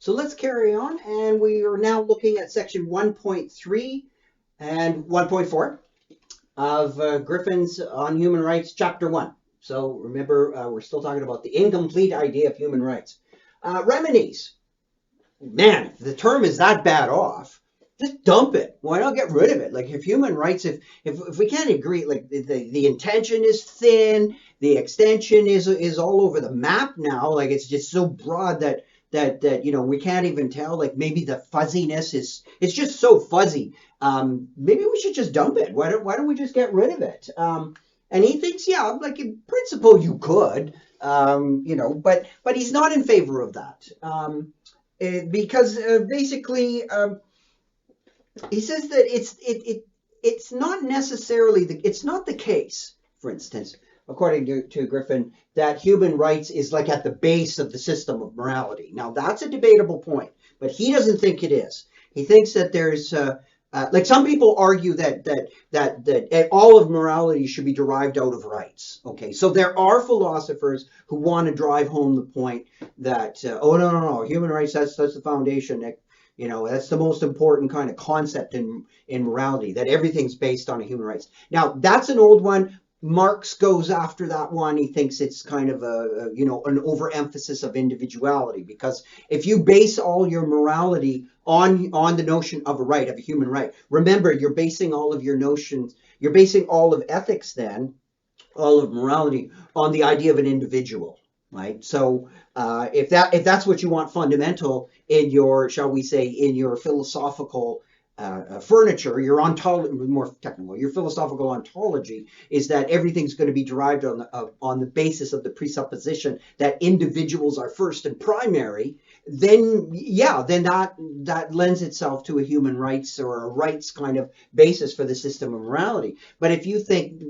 So let's carry on, and we are now looking at section 1.3 and 1.4 of Griffin's On Human Rights, Chapter 1. So remember, we're still talking about the incomplete idea of human rights. Remedies. Man, if the term is that bad off, just dump it. Why not get rid of it? Like if human rights, if we can't agree, like the intention is thin, the extension is all over the map now. Like it's just so broad that we can't even tell. Like maybe the fuzziness is it's just so fuzzy. Maybe we should just dump it. Why don't we just get rid of it? And he thinks, yeah, like in principle you could, but he's not in favor of that. Because basically he says that it's not necessarily it's not the case, for instance, according to Griffin, that human rights is like at the base of the system of morality. Now that's a debatable point, but he doesn't think it is. He thinks that there's like some people argue that all of morality should be derived out of rights. Okay, so there are philosophers who want to drive home the point that oh no, human rights, that's the foundation. That's the most important kind of concept in morality, that everything's based on human rights. Now that's an old one. Marx goes after that one. He thinks it's kind of an overemphasis of individuality, because if you base all your morality on the notion of a right, of a human right, remember you're basing all of your notions, you're basing all of ethics then, all of morality on the idea of an individual, right? So if that's what you want fundamental in your, shall we say, in your philosophical furniture, your ontology, more technical, your philosophical ontology is that everything's going to be derived on the basis of the presupposition that individuals are first and primary. Then that lends itself to a human rights or a rights kind of basis for the system of morality. But if you think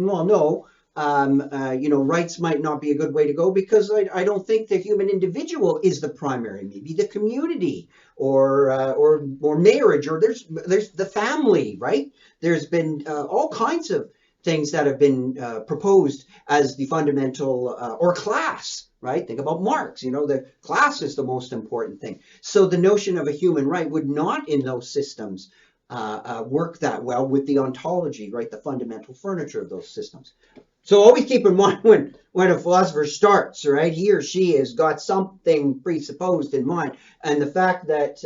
well, no. Rights might not be a good way to go, because I don't think the human individual is the primary. Maybe the community or marriage, or there's the family, right? There's been all kinds of things that have been proposed as the fundamental or class, right? Think about Marx. The class is the most important thing. So the notion of a human right would not in those systems work that well with the ontology, right? The fundamental furniture of those systems. So always keep in mind when a philosopher starts, right, he or she has got something presupposed in mind, and the fact that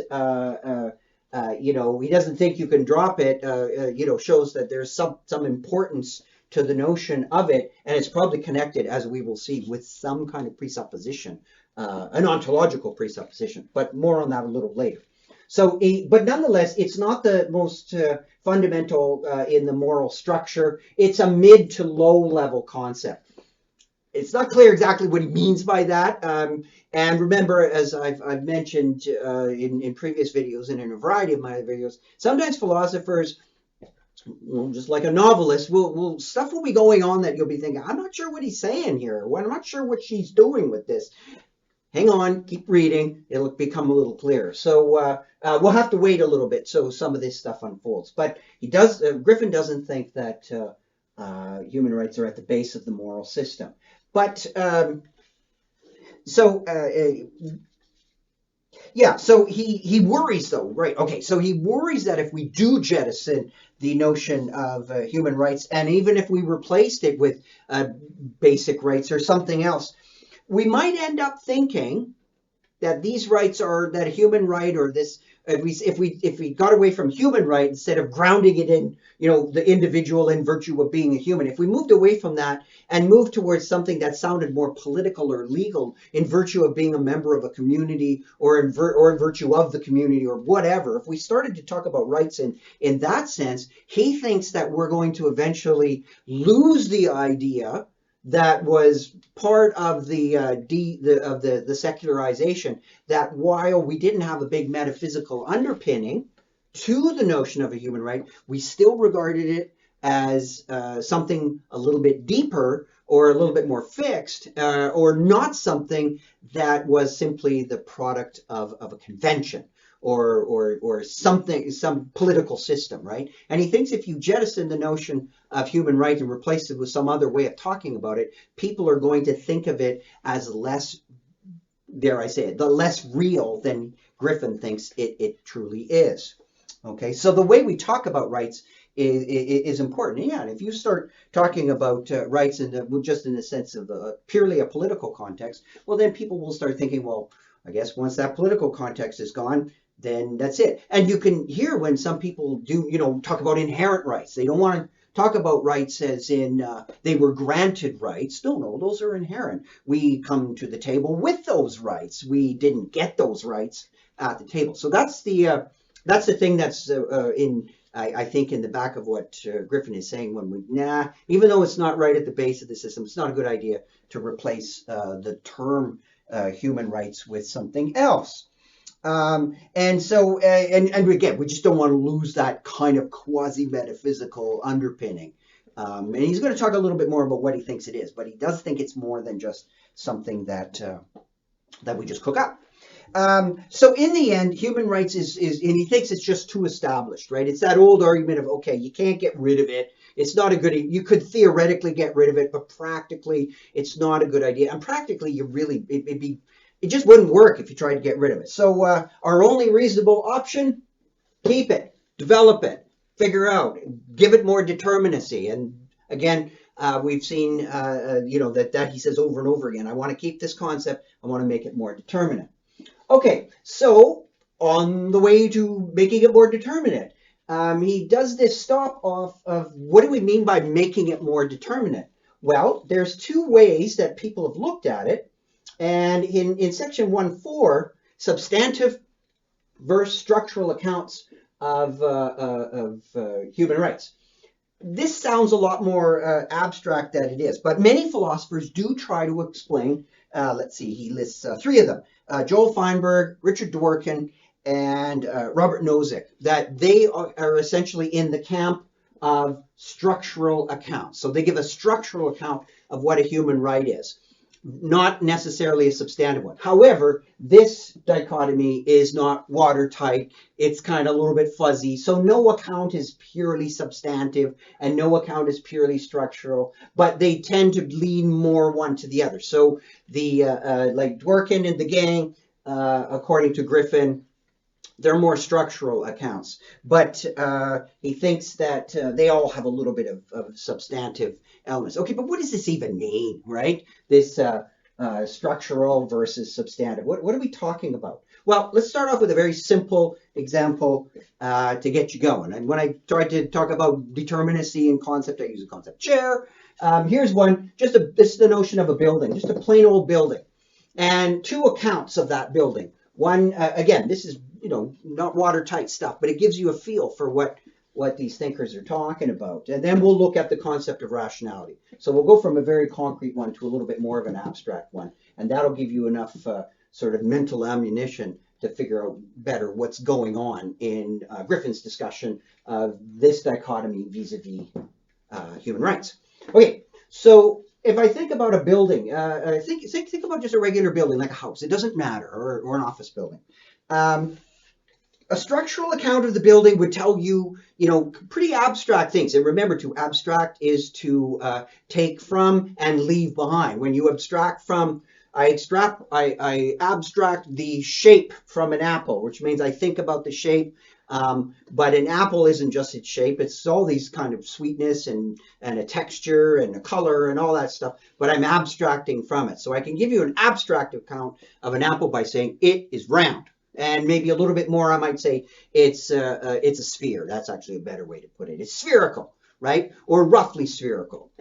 he doesn't think you can drop it, shows that there's some importance to the notion of it, and it's probably connected, as we will see, with some kind of presupposition, an ontological presupposition. But more on that a little later. So, but nonetheless, it's not the most fundamental in the moral structure. It's a mid to low level concept. It's not clear exactly what he means by that. And remember, as I've mentioned in previous videos and in a variety of my videos, sometimes philosophers, just like a novelist, stuff will be going on that you'll be thinking, I'm not sure what he's saying here. I'm not sure what she's doing with this. Hang on, keep reading. It'll become a little clearer. So we'll have to wait a little bit so some of this stuff unfolds. But Griffin doesn't think that human rights are at the base of the moral system. But so he worries though, right? Okay, so he worries that if we do jettison the notion of human rights, and even if we replaced it with basic rights or something else, we might end up thinking that these rights are that a human right, or this, if we got away from human right instead of grounding it in the individual in virtue of being a human, if we moved away from that and moved towards something that sounded more political or legal in virtue of being a member of a community, or in virtue of the community, or whatever, if we started to talk about rights in that sense, he thinks that we're going to eventually lose the idea that was part of the secularization, that while we didn't have a big metaphysical underpinning to the notion of a human right, we still regarded it as something a little bit deeper or a little bit more fixed, or not something that was simply the product of a convention or something, some political system, right? And he thinks if you jettison the notion of human rights and replace it with some other way of talking about it, people are going to think of it as less dare I say it, the less real than Griffin thinks it truly is. Okay, so the way we talk about rights is important. Yeah, and if you start talking about rights just in the sense of purely a political context, well, then people will start thinking, well, I guess once that political context is gone, then that's it. And you can hear when some people do, talk about inherent rights. They don't want to talk about rights as in they were granted rights. No, those are inherent. We come to the table with those rights. We didn't get those rights at the table. So that's the thing that's I think in the back of what Griffin is saying when even though it's not right at the base of the system, it's not a good idea to replace the term human rights with something else. And so, and again, we just don't want to lose that kind of quasi-metaphysical underpinning. And he's going to talk a little bit more about what he thinks it is, but he does think it's more than just something that we just cook up. So in the end, human rights is, and he thinks it's just too established, right? It's that old argument of, okay, you can't get rid of it. It's not a good, you could theoretically get rid of it, but practically it's not a good idea. And practically it just wouldn't work if you tried to get rid of it. So our only reasonable option, keep it, develop it, figure out, give it more determinacy. And again, we've seen, that he says over and over again, I want to keep this concept, I want to make it more determinate. Okay, so on the way to making it more determinate, he does this stop off of what do we mean by making it more determinate? Well, there's two ways that people have looked at it. And in section 1.4, substantive versus structural accounts of human rights. This sounds a lot more abstract than it is, but many philosophers do try to explain. Let's see, he lists three of them. Joel Feinberg, Richard Dworkin, and Robert Nozick, that they are essentially in the camp of structural accounts. So they give a structural account of what a human right is, not necessarily a substantive one. However, this dichotomy is not watertight. It's kind of a little bit fuzzy. So no account is purely substantive and no account is purely structural, but they tend to lean more one to the other. So the like Dworkin and the gang, according to Griffin, they're more structural accounts, but he thinks that they all have a little bit of substantive elements. Okay, but what does this even mean, right? This structural versus substantive. What are we talking about? Well, let's start off with a very simple example to get you going. And when I tried to talk about determinacy and concept, I use the concept chair. Here's one, this is the notion of a building, just a plain old building. And two accounts of that building. One, again, this is not watertight stuff, but it gives you a feel for what these thinkers are talking about. And then we'll look at the concept of rationality. So we'll go from a very concrete one to a little bit more of an abstract one. And that'll give you enough sort of mental ammunition to figure out better what's going on in Griffin's discussion of this dichotomy vis-a-vis human rights. Okay, so if I think about a building, think about just a regular building like a house. It doesn't matter, or an office building. A structural account of the building would tell you, pretty abstract things. And remember, to abstract is to take from and leave behind. When you abstract from, I abstract the shape from an apple, which means I think about the shape. But an apple isn't just its shape. It's all these kind of sweetness and a texture and a color and all that stuff. But I'm abstracting from it. So I can give you an abstract account of an apple by saying it is round. And maybe a little bit more, I might say it's a sphere. That's actually a better way to put it. It's spherical, right? Or roughly spherical.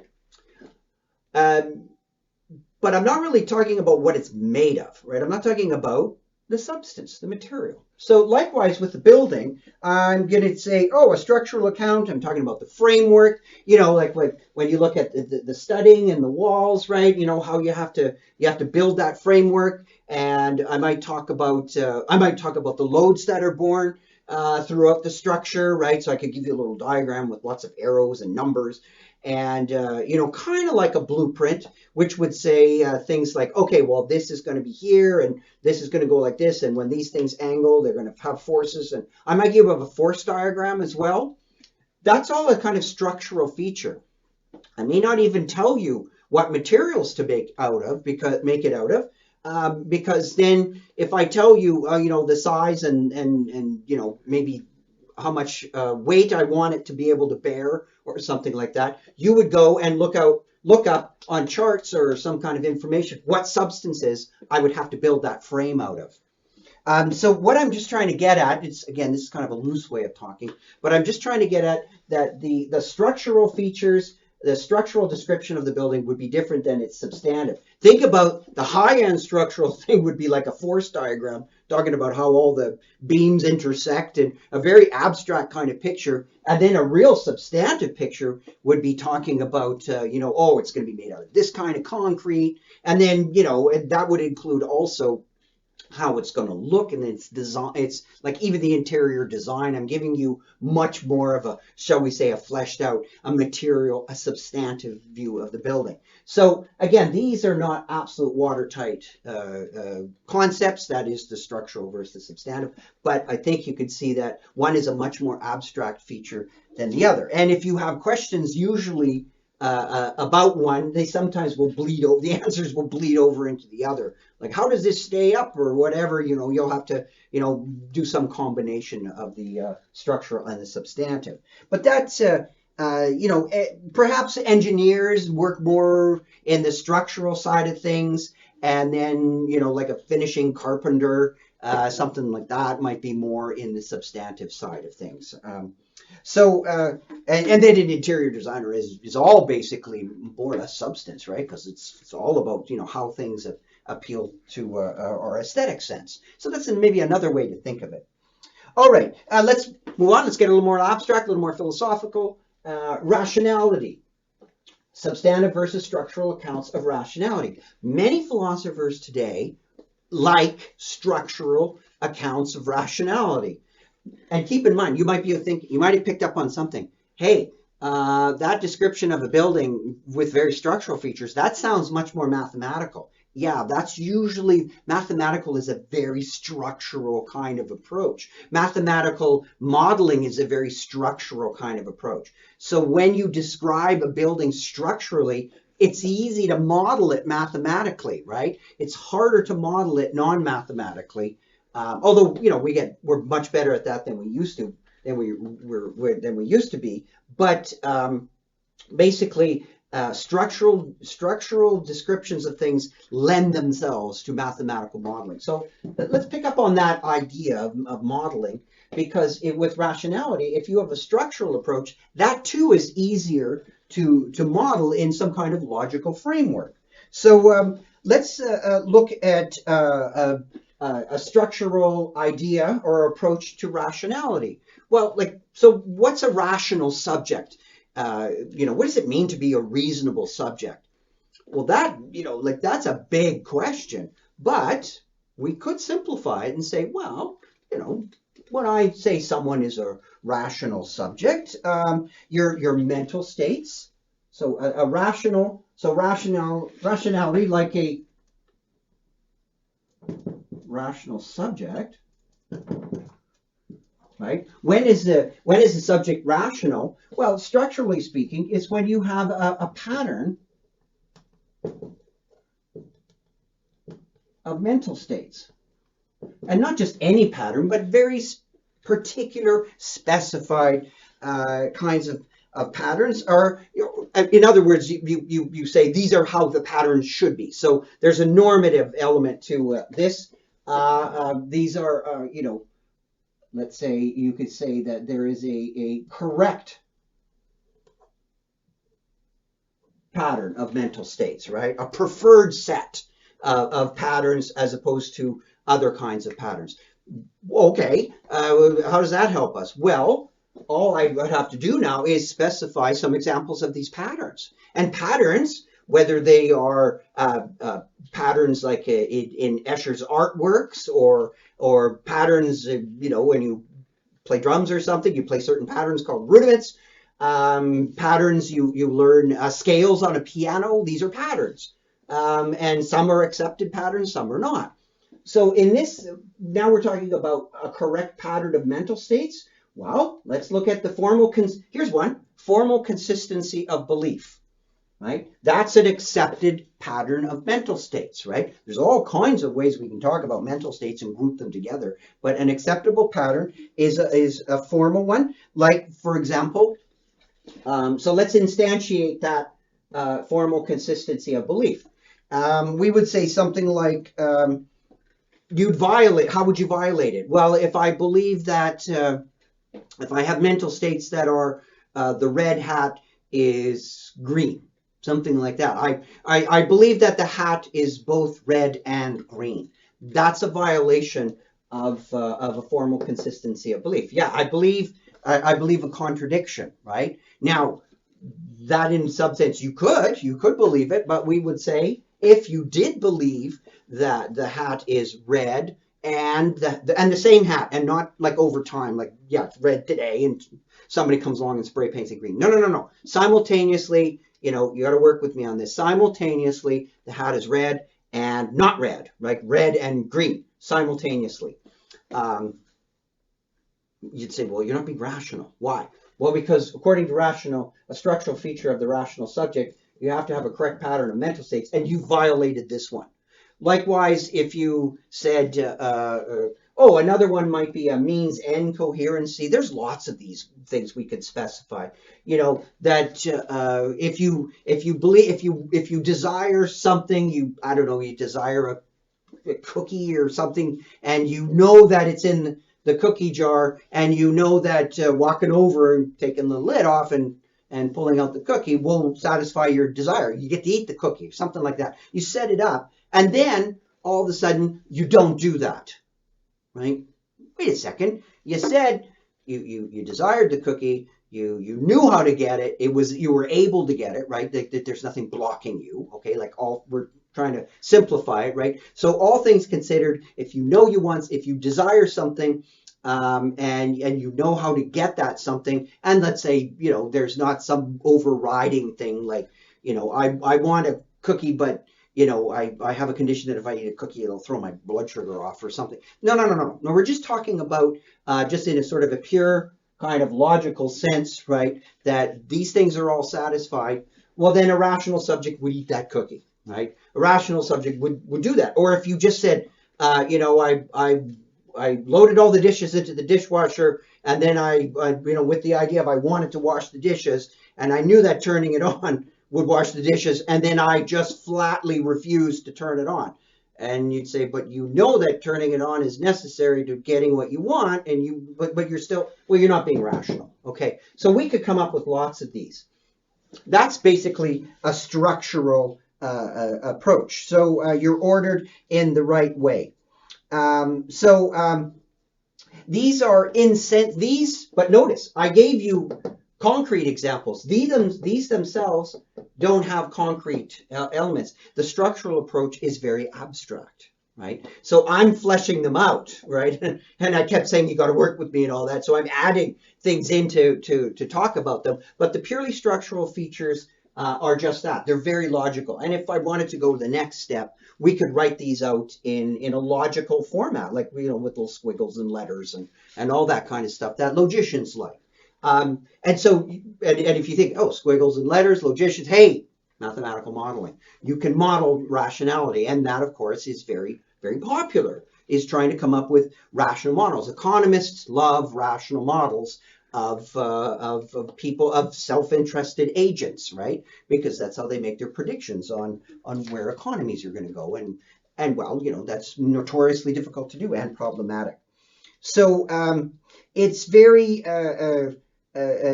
But I'm not really talking about what it's made of, right? I'm not talking about the substance, the material. So likewise with the building, I'm going to say, a structural account. I'm talking about the framework, like when you look at the studding and the walls, right? How you have to build that framework. And I might talk about the loads that are borne throughout the structure, right? So I could give you a little diagram with lots of arrows and numbers. And, kind of like a blueprint, which would say things like, okay, well, this is going to be here and this is going to go like this. And when these things angle, they're going to have forces. And I might give a force diagram as well. That's all a kind of structural feature. I may not even tell you what materials to make it out of, because then if I tell you, you know, the size and you know, maybe how much weight I want it to be able to bear or something like that, you would go and look up on charts or some kind of information what substances I would have to build that frame out of. So what I'm just trying to get at, it's again, this is kind of a loose way of talking, but I'm just trying to get at that the structural features, the structural description of the building would be different than its substantive. Think about the high-end structural thing would be like a force diagram, talking about how all the beams intersect, and a very abstract kind of picture. And then a real substantive picture would be talking about, you know, oh, it's going to be made out of this kind of concrete. And then, you know, that would include also how it's going to look, and its design. It's like even the interior design. I'm giving you much more of a, shall we say, a fleshed out, a material, a substantive view of the building. So again, these are not absolute watertight concepts. That is the structural versus the substantive. But I think you could see that one is a much more abstract feature than the other. And if you have questions, usually about one, they sometimes will bleed over. The answers will bleed over into the other. Like, how does this stay up or whatever? You know, you'll have to, you know, do some combination of the structural and the substantive. But that's, you know, perhaps engineers work more in the structural side of things, and then, you know, like a finishing carpenter, something like that might be more in the substantive side of things. So, and then an interior designer is all basically more or less substance, right? Because it's all about, you know, how things appeal to our aesthetic sense. So that's maybe another way to think of it. All right, let's move on. Let's get a little more abstract, a little more philosophical. Rationality. Substantive versus structural accounts of rationality. Many philosophers today like structural accounts of rationality. And keep in mind, you might have picked up on something. Hey, that description of a building with very structural features, that sounds much more mathematical. Yeah, that's usually, mathematical is a very structural kind of approach. Mathematical modeling is a very structural kind of approach. So when you describe a building structurally, it's easy to model it mathematically, right? It's harder to model it non-mathematically. Although, you know, we're much better at that than we used to, than we used to be. But basically, structural descriptions of things lend themselves to mathematical modeling. So let's pick up on that idea of modeling, because with rationality, if you have a structural approach, that too is easier to model in some kind of logical framework. So let's look at a structural idea or approach to rationality. Well, like, so what's a rational subject? You know, what does it mean to be a reasonable subject? Well, that, you know, like, that's a big question, but we could simplify it and say, well, you know, when I say someone is a rational subject, your mental states. So rationality, like a rational subject, right? When is the subject rational? Well, structurally speaking, it's when you have a pattern of mental states, and not just any pattern, but very particular, specified kinds of patterns. Or, in other words, you say these are how the patterns should be. So there's a normative element to this. These are, you know, let's say you could say that there is a correct pattern of mental states, right? A preferred set of patterns as opposed to other kinds of patterns. Okay, how does that help us? Well, all I would have to do now is specify some examples of these patterns. And patterns, whether they are patterns like in Escher's artworks, or patterns, you know, when you play drums or something, you play certain patterns called rudiments. Patterns, you learn scales on a piano. These are patterns. And some are accepted patterns, some are not. So in this, now we're talking about a correct pattern of mental states. Well, let's look at the here's one, formal consistency of belief. right? That's an accepted pattern of mental states, right? There's all kinds of ways we can talk about mental states and group them together, but an acceptable pattern is a formal one. Like, for example, so let's instantiate that formal consistency of belief. We would say something like, you'd violate, how would you violate it? Well, if I believe that, if I have mental states that are, the red hat is green, something like that. I believe that the hat is both red and green. That's a violation of a formal consistency of belief. Yeah, I believe a contradiction, right? Now, that in some sense you could believe it, but we would say if you did believe that the hat is red and the same hat, and not like over time, like, yeah, it's red today and somebody comes along and spray paints it green. No. Simultaneously, you got to work with me on this. Simultaneously, the hat is red and not red, like red and green simultaneously. You'd say, well, you're not being rational. Why? Well, because according to rational, a structural feature of the rational subject, you have to have a correct pattern of mental states, and you violated this one. Likewise, if you said, oh, another one might be a means end coherency. There's lots of these things we could specify. That if you desire something, I don't know, you desire a cookie or something, and you know that it's in the cookie jar, and you know that walking over and taking the lid off and pulling out the cookie won't satisfy your desire. You get to eat the cookie, something like that. You set it up, and then all of a sudden you don't do that, right? Wait a second. You said you desired the cookie. You knew how to get it. You were able to get it, right? That there's nothing blocking you. Okay, like we're trying to simplify it, right? So all things considered, if you desire something, and you know how to get that something, and let's say there's not some overriding thing like I want a cookie, but I have a condition that if I eat a cookie, it'll throw my blood sugar off or something. No. We're just talking about just in a sort of a pure kind of logical sense, right? That these things are all satisfied. Well, then a rational subject would eat that cookie, right? A rational subject would do that. Or if you just said, I loaded all the dishes into the dishwasher, and then I with the idea of I wanted to wash the dishes, and I knew that turning it on would wash the dishes, and then I just flatly refused to turn it on. And you'd say, but you know that turning it on is necessary to getting what you want, and but you're still, well, you're not being rational. Okay, so we could come up with lots of these. That's basically a structural approach. So you're ordered in the right way. These are but notice I gave you concrete examples. These themselves don't have concrete elements. The structural approach is very abstract, right? So I'm fleshing them out, right? And I kept saying you got to work with me and all that. So I'm adding things in to talk about them. But the purely structural features are just that. They're very logical. And if I wanted to go to the next step, we could write these out in a logical format, like with little squiggles and letters and all that kind of stuff that logicians like. And if you think, oh, squiggles and letters, logicians, hey, mathematical modeling. You can model rationality, and that, of course, is very, very popular, is trying to come up with rational models. Economists love rational models of people, of self-interested agents, right? Because that's how they make their predictions on where economies are going to go. And well, that's notoriously difficult to do and problematic. So it's very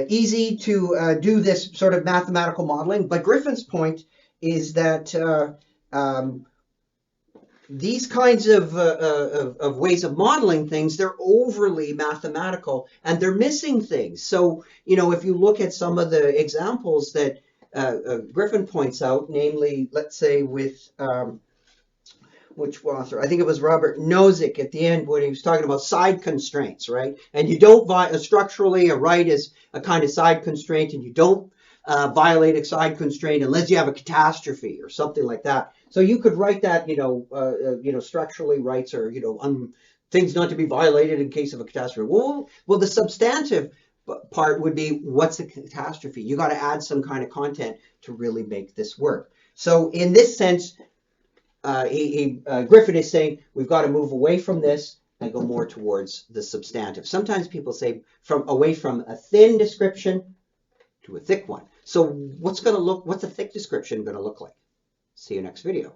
easy to do this sort of mathematical modeling, but Griffin's point is that these kinds of ways of modeling things, they're overly mathematical and they're missing things. So, if you look at some of the examples that Griffin points out, namely, let's say with which author? I think it was Robert Nozick at the end when he was talking about side constraints, right? And you don't structurally, a right is a kind of side constraint, and you don't violate a side constraint unless you have a catastrophe or something like that. So you could write that, structurally rights are, things not to be violated in case of a catastrophe. Well, the substantive part would be, what's a catastrophe? You got to add some kind of content to really make this work. So in this sense, Griffin is saying we've got to move away from this and go more towards the substantive. Sometimes people say away from a thin description to a thick one. So what's a thick description going to look like? See you next video.